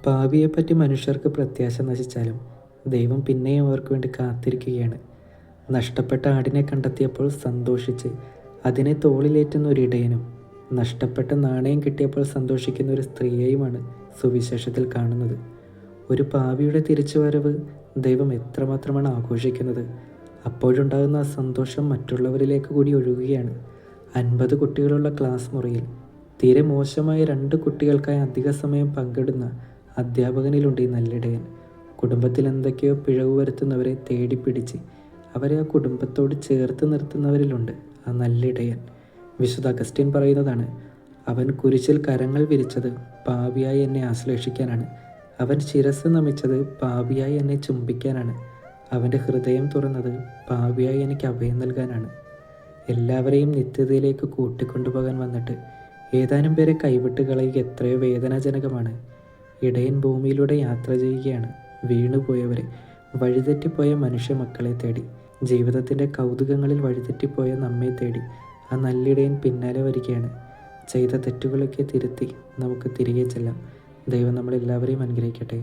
ഭാവിയെപ്പറ്റി മനുഷ്യർക്ക് പ്രത്യാശ നശിച്ചാലും ദൈവം പിന്നെയും അവർക്ക് വേണ്ടി കാത്തിരിക്കുകയാണ്. നഷ്ടപ്പെട്ട ആടിനെ കണ്ടെത്തിയപ്പോൾ സന്തോഷിച്ച് അതിനെ തോളിലേറ്റുന്ന ഒരു ഇടയനും നഷ്ടപ്പെട്ട നാണയം കിട്ടിയപ്പോൾ സന്തോഷിക്കുന്ന ഒരു സ്ത്രീയെയുമാണ് സുവിശേഷത്തിൽ കാണുന്നത്. ഒരു പാപിയുടെ തിരിച്ചുവരവ് ദൈവം എത്രമാത്രമാണ് ആഘോഷിക്കുന്നത്. അപ്പോഴുണ്ടാകുന്ന ആ സന്തോഷം മറ്റുള്ളവരിലേക്ക് കൂടി ഒഴുകുകയാണ്. 50 കുട്ടികളുള്ള ക്ലാസ് മുറിയിൽ തീരെ മോശമായ 2 കുട്ടികൾക്കായി അധിക സമയം പങ്കിടുന്ന അധ്യാപകനിലുണ്ട് ഈ നല്ലിടയൻ. കുടുംബത്തിൽ എന്തൊക്കെയോ പിഴവ് വരുത്തുന്നവരെ തേടിപ്പിടിച്ച് അവരെ ആ കുടുംബത്തോട് ചേർത്ത് നിർത്തുന്നവരിലുണ്ട് ആ നല്ലിടയൻ. വിശുദ്ധ അഗസ്റ്റിൻ പറയുന്നതാണ്, അവൻ കുരിശിൽ കരങ്ങൾ വിരിച്ചത് പാപിയായി എന്നെ ആശ്ലേഷിക്കാനാണ്. അവൻ ശിരസ് നമിച്ചത് പാപിയായി എന്നെ ചുംബിക്കാനാണ്. അവൻ്റെ ഹൃദയം തുറന്നത് പാപിയായി എനിക്ക് അഭയം നൽകാനാണ്. എല്ലാവരെയും നിത്യതയിലേക്ക് കൂട്ടിക്കൊണ്ടുപോകാൻ വന്നിട്ട് ഏതാനും പേരെ കൈവിട്ട് കളയുക എത്രയോ വേദനാജനകമാണ്. ഇടയൻ ഭൂമിയിലൂടെ യാത്ര ചെയ്യുകയാണ്, വീണുപോയവരെ, വഴിതെറ്റിപ്പോയ മനുഷ്യ മക്കളെ തേടി. ജീവിതത്തിൻ്റെ കൗതുകങ്ങളിൽ വഴിതെറ്റിപ്പോയ നമ്മെ തേടി ആ നല്ലിടയൻ പിന്നാലെ വരികയാണ്. ചെയ്ത തെറ്റുകളൊക്കെ തിരുത്തി നമുക്ക് തിരികെ ചെല്ലാം. ദൈവം നമ്മളെല്ലാവരെയും അനുഗ്രഹിക്കട്ടെ.